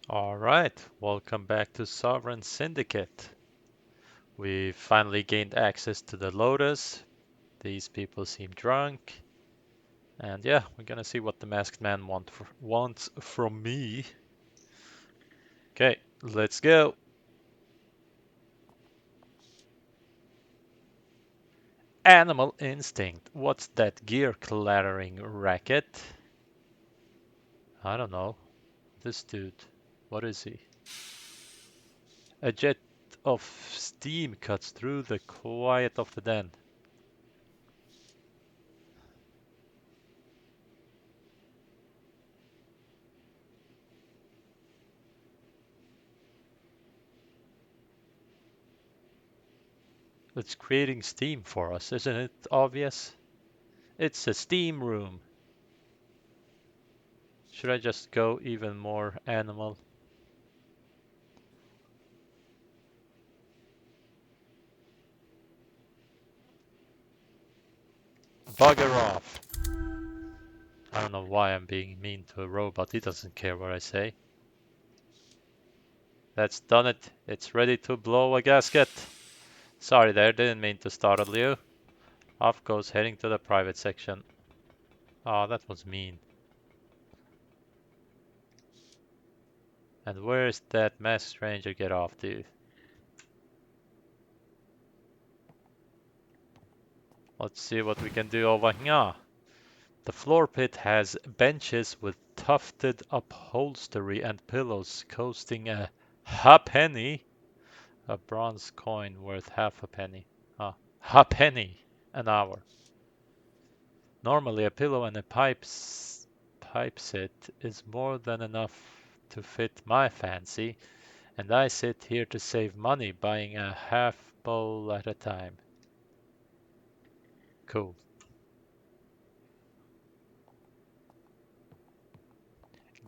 Alright, welcome back to Sovereign Syndicate. We finally gained access to the Lotus. These people seem drunk. And yeah, we're gonna see what the masked man wants from me. Okay, let's go. Animal instinct. What's that gear clattering racket? I don't know. This dude. What is he? A jet of steam cuts through the quiet of the den. It's creating steam for us, isn't it obvious? It's a steam room. Should I just go even more animal? Bugger off. I don't know why I'm being mean to a robot. He doesn't care what I say. That's done it. It's ready to blow a gasket. Sorry there, didn't mean to startle you. Off goes heading to the private section. Oh, that was mean. And where's that masked stranger get off to? Let's see what we can do over here. The floor pit has benches with tufted upholstery and pillows costing a halfpenny. A bronze coin worth half a penny. Halfpenny an hour. Normally a pillow and a pipe set is more than enough to fit my fancy, and I sit here to save money buying a half bowl at a time. Cool.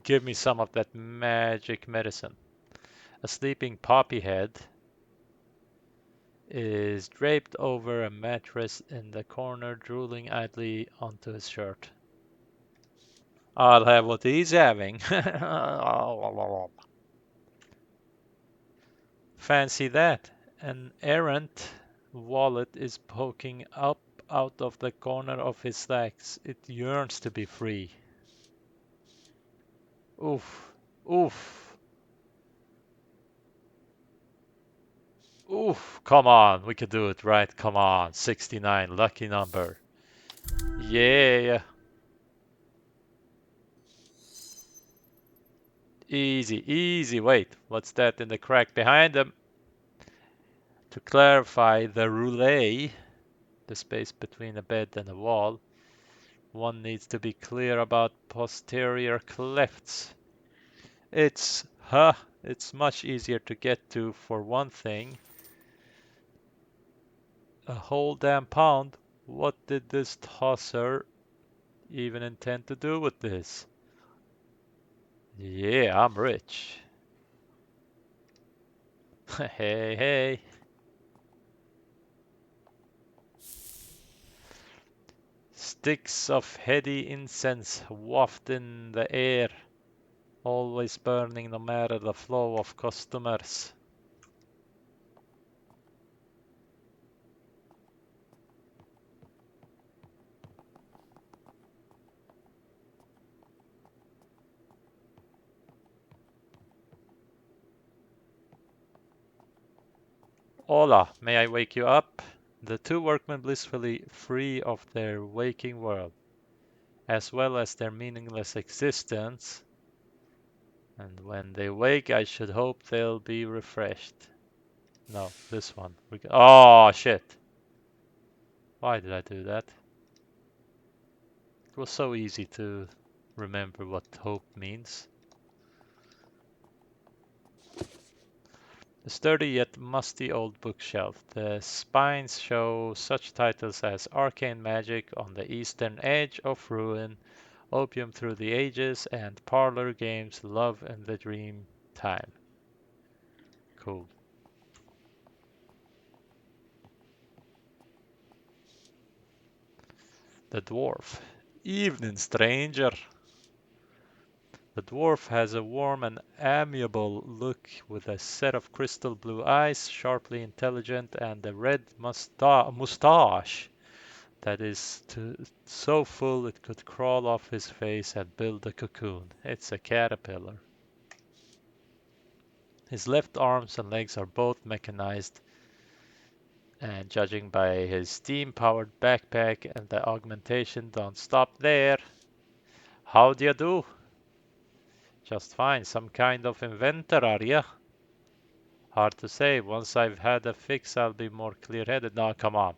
Give me some of that magic medicine. A sleeping poppy head is draped over a mattress in the corner, drooling idly onto his shirt. I'll have what he's having. Fancy that. An errant wallet is poking up out of the corner of his slacks. It yearns to be free. Oof. Oof. Oof. Come on. We could do it, right? Come on. 69. Lucky number. Yeah. Easy. Easy. Wait. What's that in the crack behind him? To clarify, the roulette, the space between a bed and a wall, one needs to be clear about posterior clefts. It's much easier to get to for one thing. A whole damn pound. What did this tosser even intend to do with this? Yeah, I'm rich. Hey, hey. Sticks of heady incense waft in the air, always burning no matter the flow of customers. Hola, may I wake you up? The two workmen blissfully free of their waking world, as well as their meaningless existence. And when they wake, I should hope they'll be refreshed. No, this one. Oh, shit. Why did I do that? It was so easy to remember what hope means. A sturdy yet musty old bookshelf. The spines show such titles as Arcane Magic on the Eastern Edge of Ruin, Opium Through the Ages, and Parlor Games Love in the Dream Time. Cool. The dwarf. Evening, stranger. The dwarf has a warm and amiable look with a set of crystal blue eyes, sharply intelligent, and a red mustache that is so full it could crawl off his face and build a cocoon. It's a caterpillar. His left arms and legs are both mechanized, and judging by his steam-powered backpack and the augmentation, don't stop there. How do you do? Just fine. Some kind of inventor, are ya? Hard to say. Once I've had a fix, I'll be more clear-headed. Now, come on.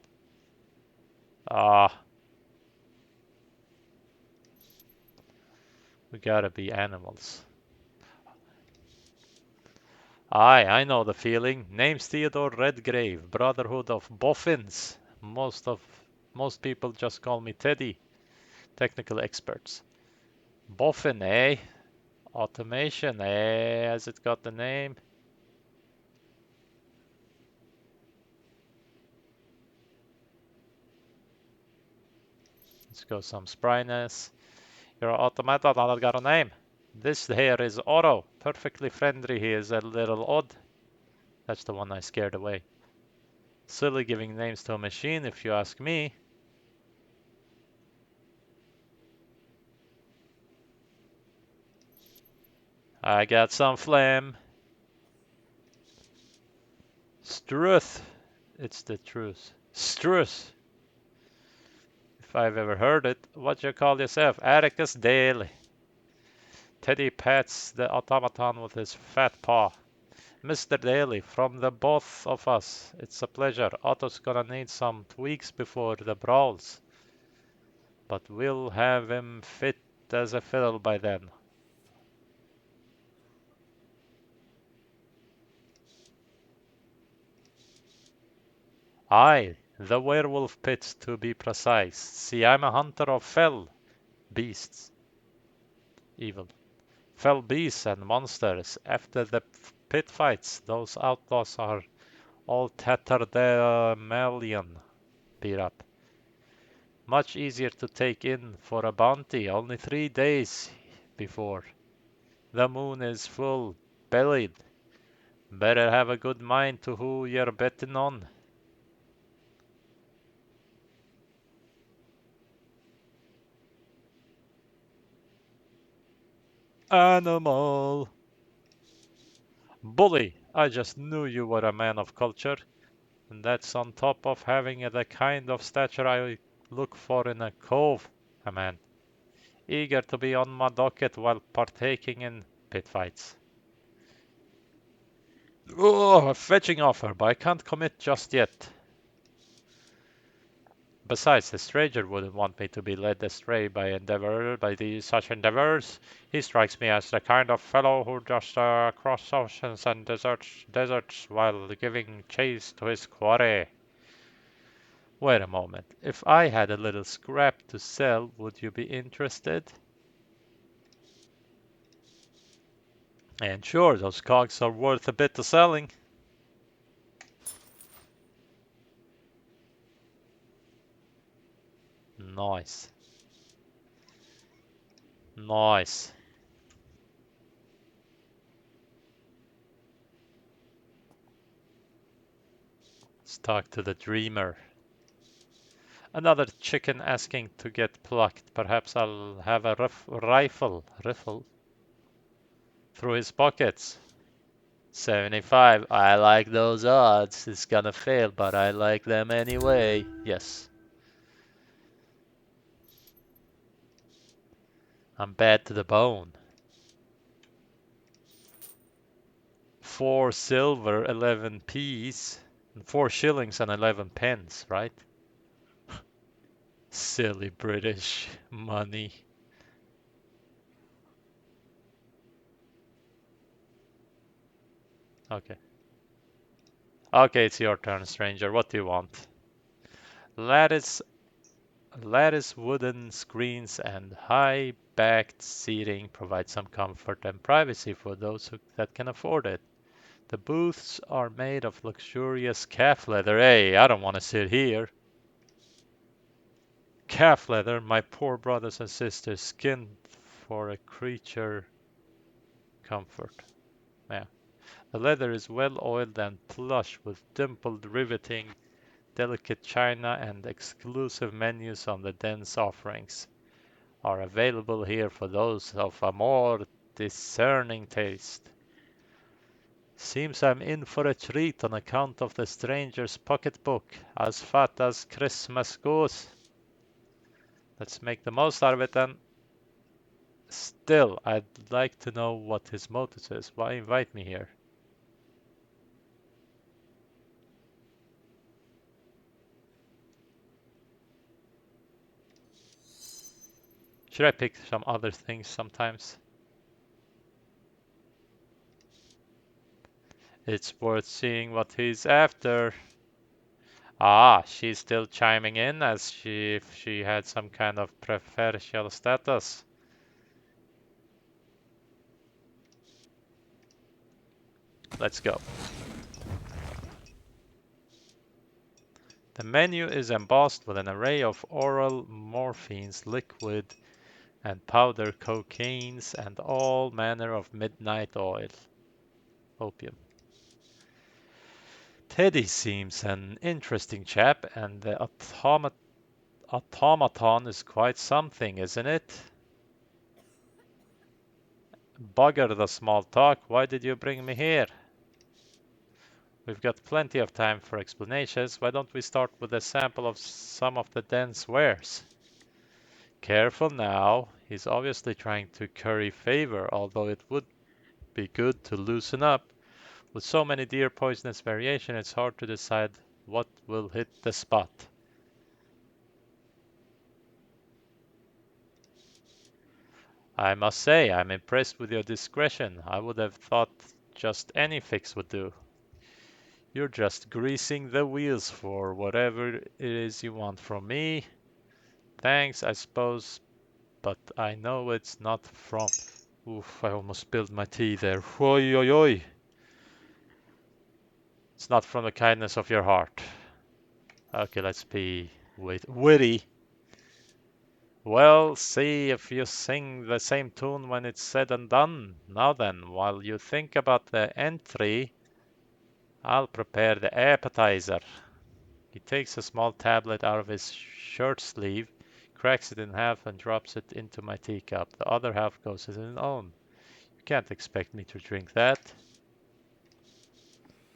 Ah, we gotta be animals. Aye, I know the feeling. Name's Theodore Redgrave, Brotherhood of Boffins. Most people just call me Teddy. Technical experts. Boffin, eh? Automation, eh? Has it got the name? Let's go some spryness. Your automaton not got a name. This here is Otto. Perfectly friendly. He is a little odd. That's the one I scared away. Silly giving names to a machine, if you ask me. I got some phlegm. Struth. It's the truth. Struth. If I've ever heard it. What you call yourself? Atticus Daly. Teddy pats the automaton with his fat paw. Mr. Daly, from the both of us, it's a pleasure. Otto's gonna need some tweaks before the brawls, but we'll have him fit as a fiddle by then. Aye, the werewolf pit to be precise. See, I'm a hunter of fell beasts, evil. Fell beasts and monsters. After the pit fights, those outlaws are all tatterdemalion beat up. Much easier to take in for a bounty, only 3 days before. The moon is full, bellied. Better have a good mind to who you're betting on. Animal. Bully, I just knew you were a man of culture. And that's on top of having the kind of stature I look for in a cove, a man. Eager to be on my docket while partaking in pit fights. Oh, a fetching offer, but I can't commit just yet. Besides, the stranger wouldn't want me to be led astray by these such endeavors. He strikes me as the kind of fellow who just cross oceans and deserts while giving chase to his quarry. Wait a moment. If I had a little scrap to sell, would you be interested? And sure, those cogs are worth a bit of selling. Nice. Nice. Let's talk to the dreamer. Another chicken asking to get plucked. Perhaps I'll have a rifle through his pockets. 75. I like those odds. It's gonna fail, but I like them anyway. Yes. I'm bad to the bone. 4 silver, 11 p's. 4 shillings and 11 pence, right? Silly British money. Okay. Okay, it's your turn, stranger. What do you want? Lattice, lattice wooden screens and high-backed seating provide some comfort and privacy for those that can afford it. The booths are made of luxurious calf leather. Hey, I don't want to sit here. Calf leather, my poor brothers and sisters, skinned for a creature comfort. Yeah. The leather is well oiled and plush with dimpled riveting, delicate china, and exclusive menus on the dense offerings are available here for those of a more discerning taste. Seems I'm in for a treat on account of the stranger's pocketbook, as fat as Christmas goes. Let's make the most out of it then. Still, I'd like to know what his motive is. Why invite me here? Should I pick some other things sometimes? It's worth seeing what he's after. Ah, she's still chiming in as if she had some kind of preferential status. Let's go. The menu is embossed with an array of oral morphines, liquid and powder cocaines, and all manner of midnight oil. Opium. Teddy seems an interesting chap, and the automaton is quite something, isn't it? Bugger the small talk, why did you bring me here? We've got plenty of time for explanations. Why don't we start with a sample of some of the den's wares? Careful now. He's obviously trying to curry favor, although it would be good to loosen up. With so many deer poisonous variation, it's hard to decide what will hit the spot. I must say, I'm impressed with your discretion. I would have thought just any fix would do. You're just greasing the wheels for whatever it is you want from me. Thanks, I suppose, but I know it's not from... Oof, I almost spilled my tea there. Oi, oi, oi. It's not from the kindness of your heart. Okay, let's be witty. Well, see if you sing the same tune when it's said and done. Now then, while you think about the entry, I'll prepare the appetizer. He takes a small tablet out of his shirt sleeve, cracks it in half, and drops it into my teacup. The other half goes in his own. You can't expect me to drink that.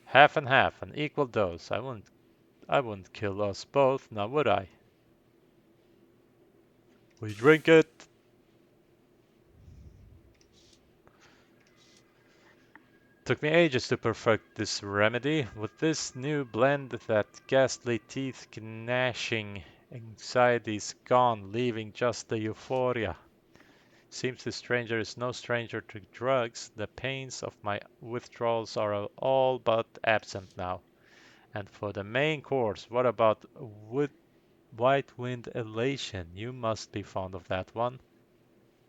Half and half, an equal dose. I wouldn't kill us both, now would I? We drink it. Took me ages to perfect this remedy. With this new blend, that ghastly teeth gnashing anxiety's gone, leaving just the euphoria. Seems the stranger is no stranger to drugs. The pains of my withdrawals are all but absent now. And for the main course, what about white wind elation? You must be fond of that one.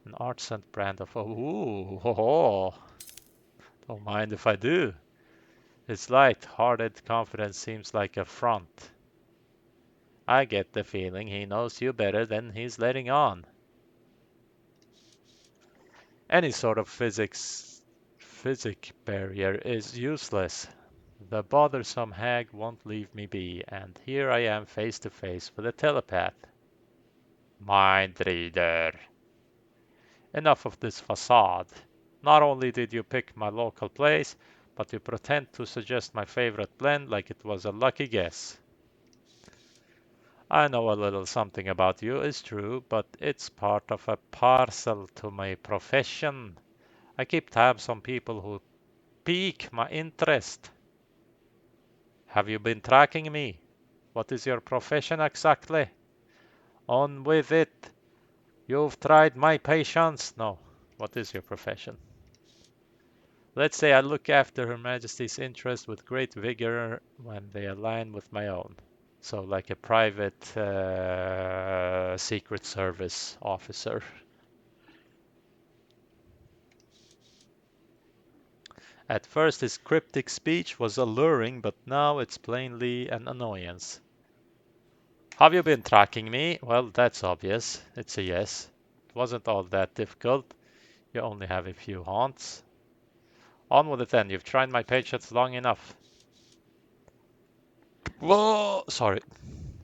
An artisan brand of... Ooh, ho, ho. Don't mind if I do. His light-hearted confidence seems like a front. I get the feeling he knows you better than he's letting on. Any sort of physic barrier is useless. The bothersome hag won't leave me be, and here I am face to face with a telepath. Mind reader. Enough of this facade. Not only did you pick my local place, but you pretend to suggest my favorite blend like it was a lucky guess. I know a little something about you, it's true, but it's part of a parcel to my profession. I keep tabs on people who pique my interest. Have you been tracking me? What is your profession exactly? On with it. You've tried my patience. No. What is your profession? Let's say I look after Her Majesty's interests with great vigor when they align with my own. So, like a private Secret Service officer. At first, his cryptic speech was alluring, but now it's plainly an annoyance. Have you been tracking me? Well, that's obvious. It's a yes. It wasn't all that difficult. You only have a few haunts. On with it then. You've tried my patience long enough. Whoa! Sorry.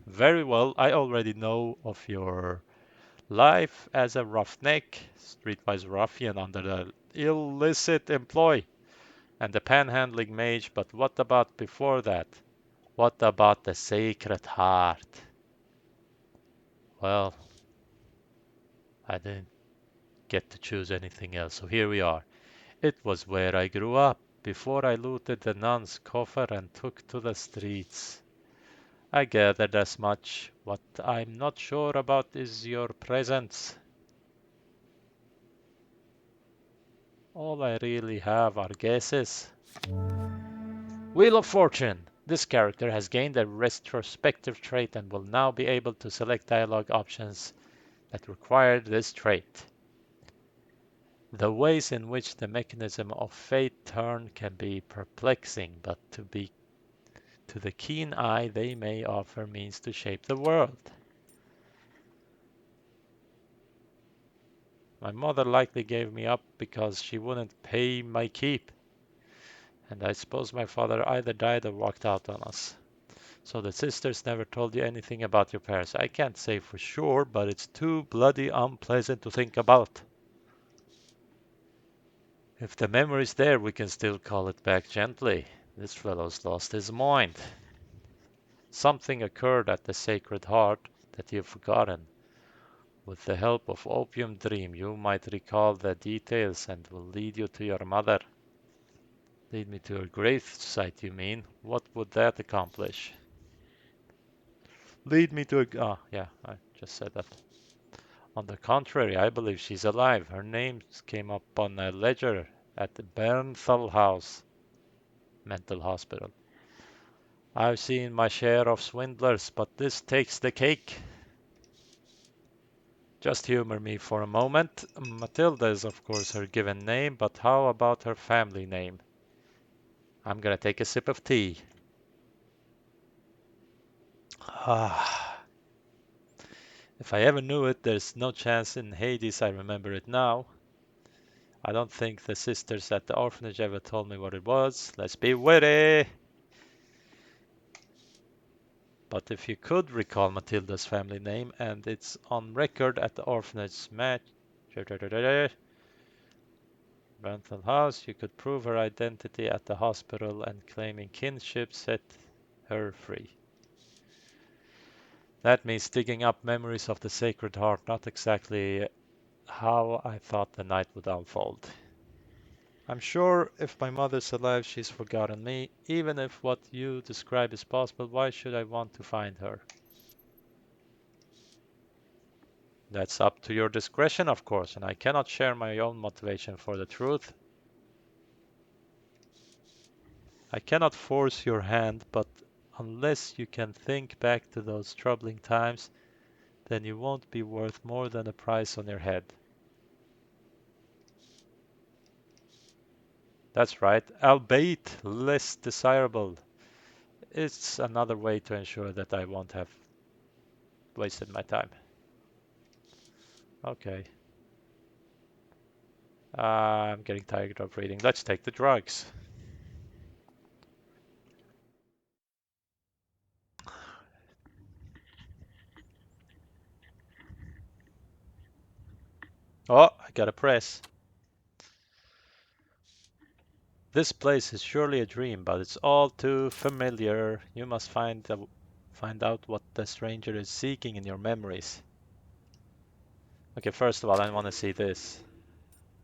Very well. I already know of your life as a roughneck, streetwise ruffian under the illicit employ, and the panhandling mage, but what about before that? What about the Sacred Heart? Well, I didn't get to choose anything else, so here we are. It was where I grew up, before I looted the nun's coffer and took to the streets. I gathered as much. What I'm not sure about is your presence. All I really have are guesses. Wheel of Fortune. This character has gained a retrospective trait and will now be able to select dialogue options that require this trait. The ways in which the mechanism of fate turn can be perplexing, but to the keen eye they may offer means to shape the world. My mother likely gave me up because she wouldn't pay my keep, and I suppose my father either died or walked out on us. So the sisters never told you anything about your parents. I can't say for sure, but it's too bloody unpleasant to think about. If the memory's there, we can still call it back gently. This fellow's lost his mind. Something occurred at the Sacred Heart that you've forgotten. With the help of Opium Dream, you might recall the details and will lead you to your mother. Lead me to her grave site, you mean? What would that accomplish? Lead me to a... Ah, yeah, I just said that. On the contrary, I believe she's alive. Her name came up on a ledger at the Bernthal House mental hospital. I've seen my share of swindlers, but this takes the cake. Just humor me for a moment. Matilda is, of course, her given name, but how about her family name? I'm gonna take a sip of tea. Ah, if I ever knew it, there's no chance in Hades I remember it now. I don't think the sisters at the orphanage ever told me what it was. Let's be witty! But if you could recall Matilda's family name and it's on record at the orphanage match, Rental House, you could prove her identity at the hospital and claiming kinship set her free. That means digging up memories of the Sacred Heart, not exactly how I thought the night would unfold. I'm sure if my mother's alive, she's forgotten me. Even if what you describe is possible, why should I want to find her? That's up to your discretion, of course, and I cannot share my own motivation for the truth. I cannot force your hand, but unless you can think back to those troubling times, then you won't be worth more than a price on your head. That's right, albeit less desirable. It's another way to ensure that I won't have wasted my time. Okay. I'm getting tired of reading. Let's take the drugs. Oh, I got a press. This place is surely a dream, but it's all too familiar. You must find out what the stranger is seeking in your memories. Okay, first of all, I want to see this.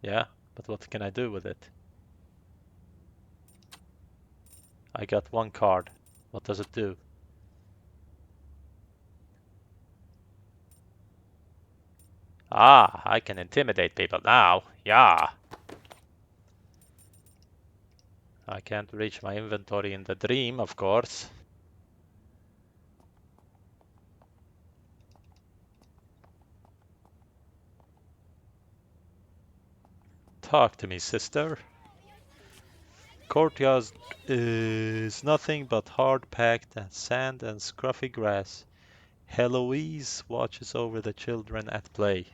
Yeah, but what can I do with it? I got one card. What does it do? Ah, I can intimidate people now. Yeah. I can't reach my inventory in the dream, of course. Talk to me, sister. Courtyard is nothing but hard-packed sand and scruffy grass. Heloise watches over the children at play.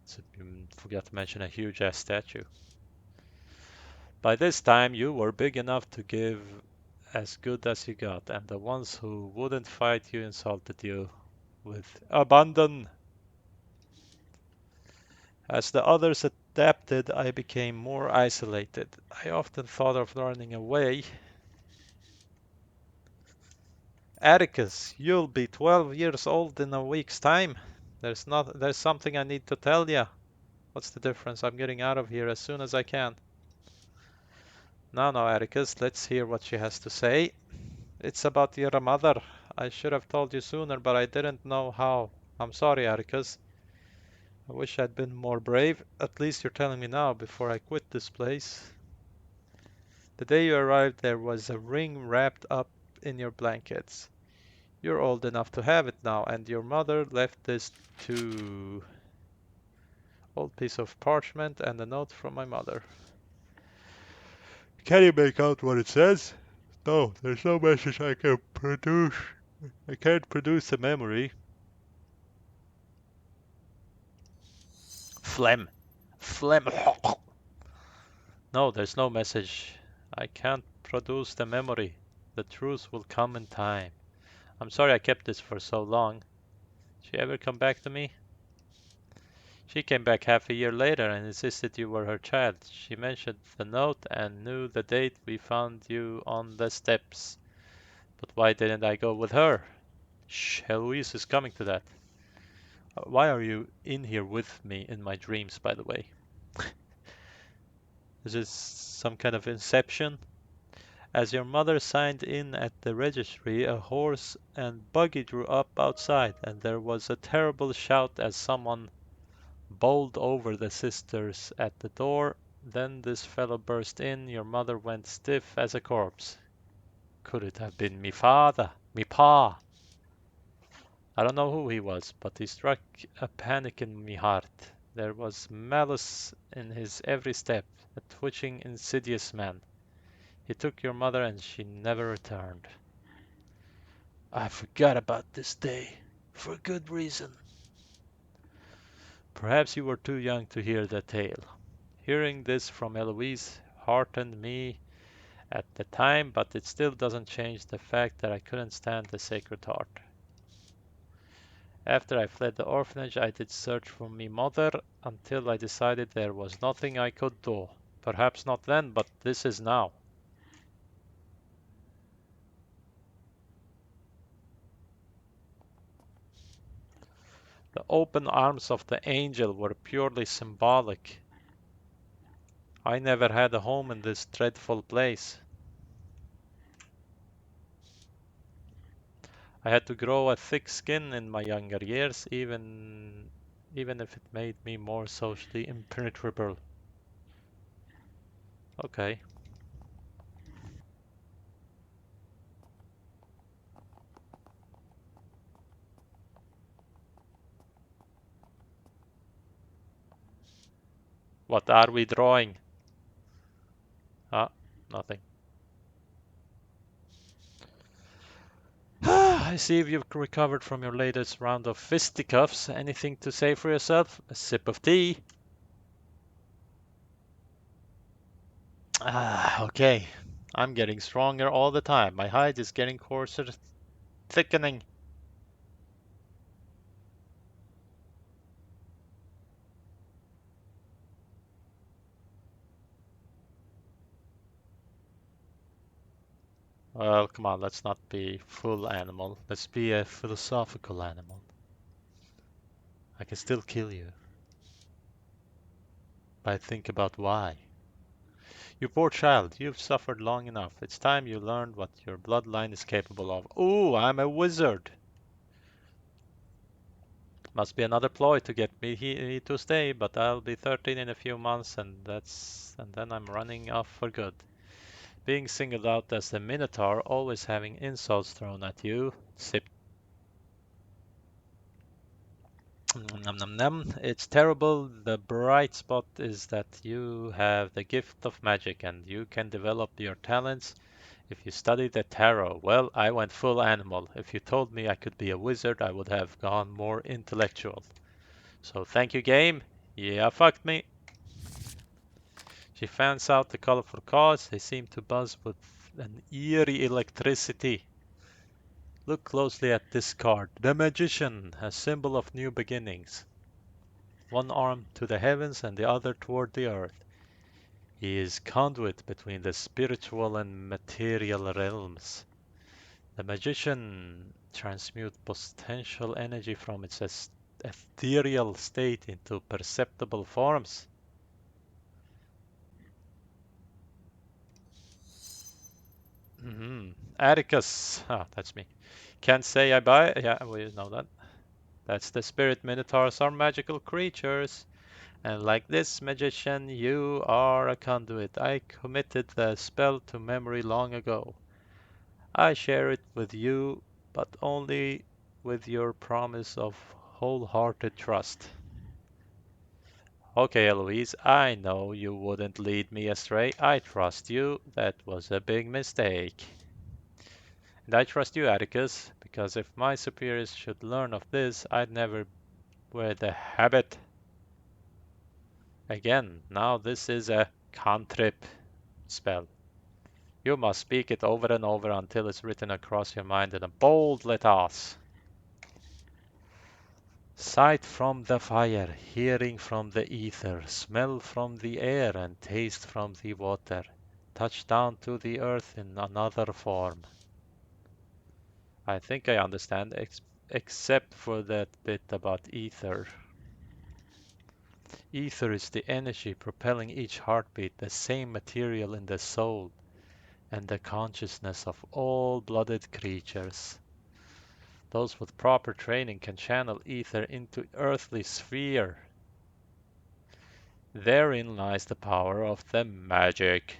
So you forgot to mention a huge-ass statue. By this time, you were big enough to give as good as you got, and the ones who wouldn't fight you insulted you with abandon. As the others adapted, I became more isolated. I often thought of running away. Atticus, you'll be 12 years old in a week's time. There's something I need to tell you. What's the difference? I'm getting out of here as soon as I can. No, Atticus, let's hear what she has to say. It's about your mother. I should have told you sooner, but I didn't know how. I'm sorry, Atticus. I wish I'd been more brave. At least you're telling me now before I quit this place. The day you arrived, there was a ring wrapped up in your blankets. You're old enough to have it now, and your mother left this too. Old piece of parchment and a note from my mother. Can you make out what it says? No, there's no message I can produce. I can't produce a memory. Phlegm. Phlegm. No, there's no message. I can't produce the memory. The truth will come in time. I'm sorry I kept this for so long. Did she ever come back to me? She came back half a year later and insisted you were her child. She mentioned the note and knew the date we found you on the steps. But why didn't I go with her? Shh, Heloise is coming to that. Why are you in here with me in my dreams, by the way? Is this some kind of inception? As your mother signed in at the registry, a horse and buggy drew up outside, and there was a terrible shout as someone bowled over the sisters at the door. Then this fellow burst in. Your mother went stiff as a corpse. Could it have been me father? Me pa? I don't know who he was, but he struck a panic in me heart. There was malice in his every step, a twitching, insidious man. He took your mother and she never returned. I forgot about this day, for good reason. Perhaps you were too young to hear the tale. Hearing this from Eloise heartened me at the time, but it still doesn't change the fact that I couldn't stand the Sacred Heart. After I fled the orphanage, I did search for me mother until I decided there was nothing I could do. Perhaps not then, but this is now. The open arms of the angel were purely symbolic. I never had a home in this dreadful place. I had to grow a thick skin in my younger years, even if it made me more socially impenetrable. Okay. What are we drawing? Ah, nothing. I see you've recovered from your latest round of fisticuffs. Anything to say for yourself? A sip of tea? Okay. I'm getting stronger all the time. My hide is getting coarser, thickening. Well, come on, let's not be full animal. Let's be a philosophical animal. I can still kill you, but think about why. You poor child, you've suffered long enough. It's time you learned what your bloodline is capable of. Ooh, I'm a wizard. Must be another ploy to get me to stay, but I'll be 13 in a few months, and then I'm running off for good. Being singled out as the Minotaur, always having insults thrown at you. Sip. Nom, nom, nom. It's terrible. The bright spot is that you have the gift of magic and you can develop your talents if you study the tarot. Well, I went full animal. If you told me I could be a wizard, I would have gone more intellectual. So thank you, game. Yeah, fucked me. She fans out the colorful cars. They seem to buzz with an eerie electricity. Look closely at this card. The Magician, a symbol of new beginnings. One arm to the heavens and the other toward the earth. He is conduit between the spiritual and material realms. The Magician transmutes potential energy from its ethereal state into perceptible forms. Atticus, that's me. Can't say I buy. Yeah, we know that. That's the spirit minotaurs are magical creatures. And like this magician, you are a conduit. I committed the spell to memory long ago. I share it with you, but only with your promise of wholehearted trust. Okay, Eloise, I know you wouldn't lead me astray. I trust you. That was a big mistake. And I trust you, Atticus, because if my superiors should learn of this, I'd never wear the habit again. Now this is a cantrip spell. You must speak it over and over until it's written across your mind in a bold letters. Sight from the fire, hearing from the ether, smell from the air, and taste from the water. Touch down to the earth in another form. I think I understand, except for that bit about ether. Ether is the energy propelling each heartbeat, the same material in the soul and the consciousness of all blooded creatures. Those with proper training can channel ether into earthly sphere. Therein lies the power of the magic.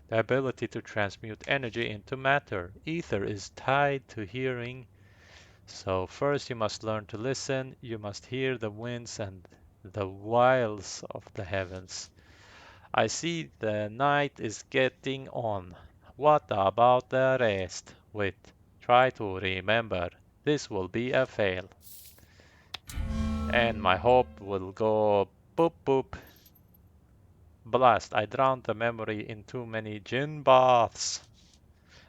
The ability to transmute energy into matter. Ether is tied to hearing. So first you must learn to listen. You must hear the winds and the wiles of the heavens. I see the night is getting on. What about the rest? Wait, try to remember. This will be a fail. And my hope will go boop boop. Blast, I drowned the memory in too many gin baths.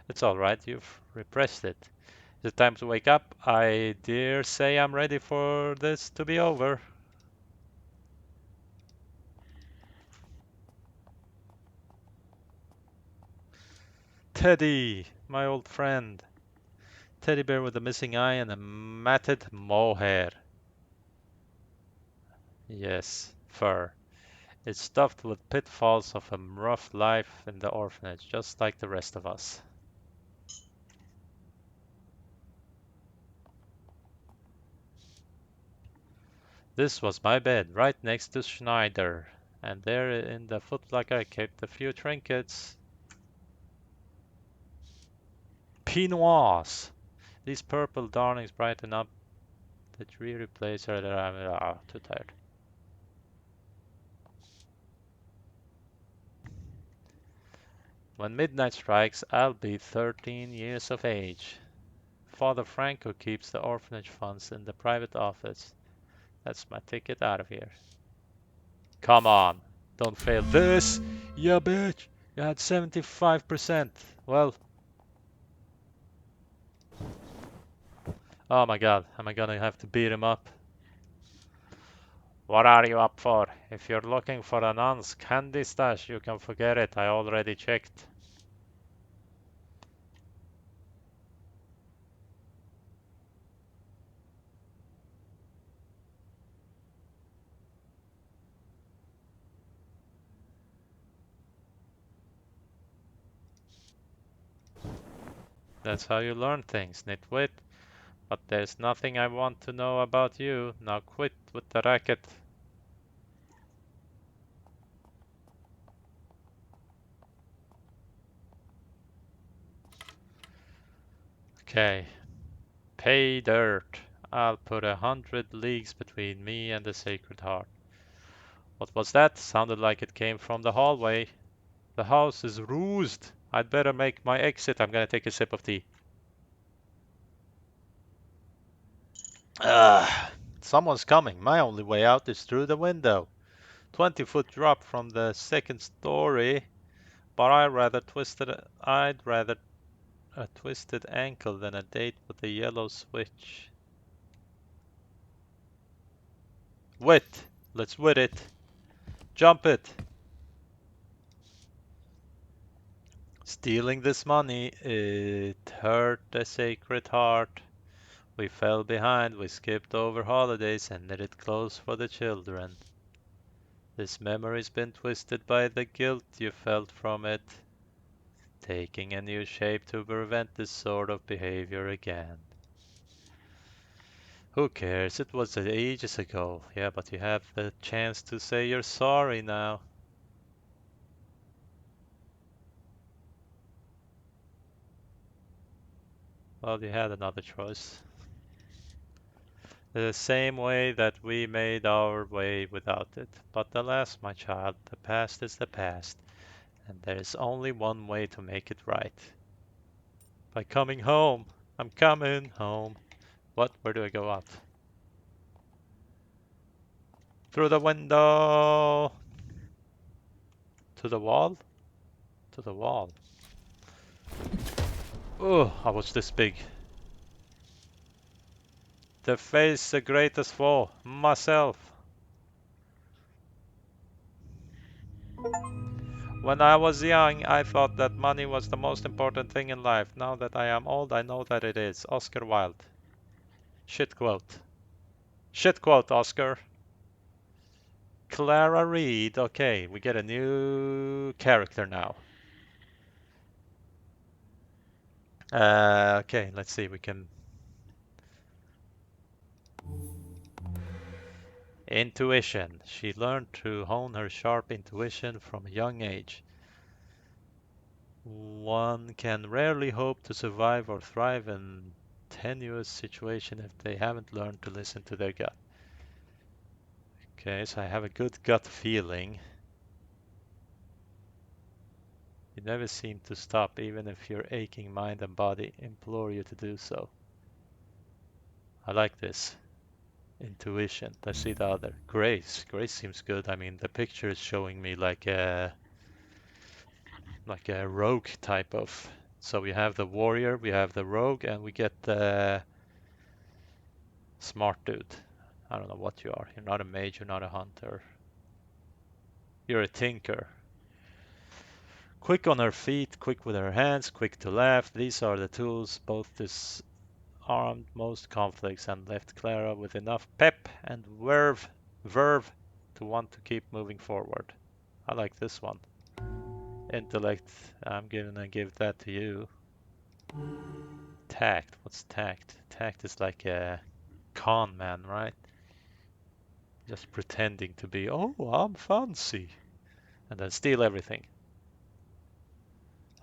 It's alright, you've repressed it. Is it time to wake up? I dare say I'm ready for this to be over. Teddy, my old friend. Teddy bear with a missing eye and a matted mohair. Yes, fur. It's stuffed with pitfalls of a rough life in the orphanage, just like the rest of us. This was my bed, right next to Schneider, and there in the footlocker I kept a few trinkets. Pinoise! These purple darlings brighten up the dreary place where I'm too tired. When midnight strikes, I'll be 13 years of age. Father Franco keeps the orphanage funds in the private office. That's my ticket out of here. Come on, don't fail this, yeah bitch. You had 75%. Well, oh my god, am I gonna have to beat him up? What are you up for? If you're looking for an aunt's candy stash, you can forget it. I already checked. That's how you learn things, nitwit. But there's nothing I want to know about you. Now quit with the racket. Okay. Pay dirt. I'll put 100 leagues between me and the Sacred Heart. What was that? Sounded like it came from the hallway. The house is roosed. I'd better make my exit. I'm gonna take a sip of tea. Someone's coming. My only way out is through the window. 20-foot drop from the second story, but I'd rather a twisted ankle than a date with a yellow switch. Wit! Let's wit it! Jump it! Stealing this money, it hurt the Sacred Heart. We fell behind, we skipped over holidays and let it close for the children. This memory's been twisted by the guilt you felt from it, taking a new shape to prevent this sort of behavior again. Who cares? It was ages ago. Yeah, but you have the chance to say you're sorry now. Well, you had another choice. The same way that we made our way without it. But alas, my child, the past is the past, and there is only one way to make it right. By coming home. I'm coming home. What? Where do I go out? Through the window! To the wall? To the wall. Oh, I was this big. To face the greatest foe, myself. When I was young, I thought that money was the most important thing in life. Now that I am old, I know that it is. Oscar Wilde. Shit quote. Shit quote, Oscar. Clara Reed. Okay, we get a new character now. Okay, let's see. We can... Intuition. She learned to hone her sharp intuition from a young age. One can rarely hope to survive or thrive in tenuous situation if they haven't learned to listen to their gut. Okay, so I have a good gut feeling. You never seem to stop, even if your aching mind and body implore you to do so. I like this. Intuition. Let's see the other. Grace. Grace seems good. I mean, the picture is showing me like a rogue type of. So we have the warrior, we have the rogue, and we get the smart dude. I don't know what you are. You're not a mage, you're not a hunter. You're a tinker. Quick on her feet, quick with her hands, quick to laugh. These are the tools both disarmed most conflicts and left Clara with enough pep and verve to want to keep moving forward. I like this one. Intellect, I'm gonna give that to you. Tact, what's tact? Tact is like a con man, right? Just pretending to be, oh, I'm fancy. And then steal everything.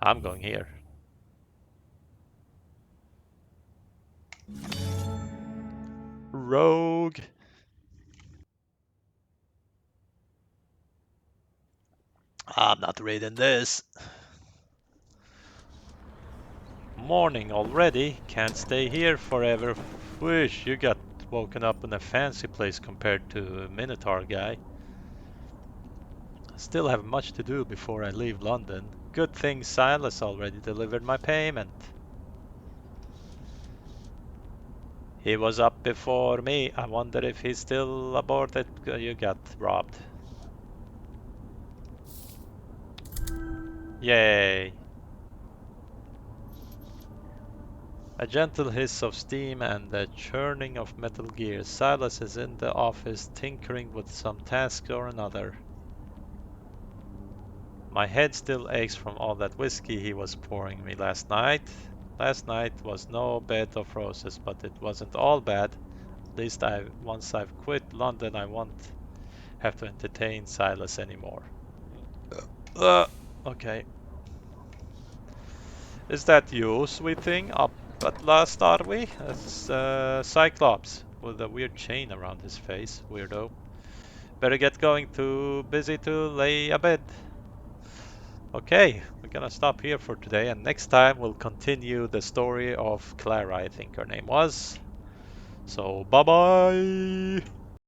I'm going here. Rogue. I'm not reading this. Morning already. Can't stay here forever. Wish you got woken up in a fancy place compared to a Minotaur guy. Still have much to do before I leave London. Good thing Silas already delivered my payment. He was up before me. I wonder if he's still aboard it. You got robbed. Yay. A gentle hiss of steam and the churning of metal gears. Silas is in the office tinkering with some task or another. My head still aches from all that whiskey he was pouring me last night. Last night was no bed of roses, but it wasn't all bad. At least once I've quit London, I won't have to entertain Silas anymore. Okay. Is that you, sweet thing? Up at last, are we? It's Cyclops with a weird chain around his face. Weirdo. Better get going. Too busy to lay abed. Okay, we're gonna stop here for today, and next time we'll continue the story of Clara, I think her name was. So, bye bye!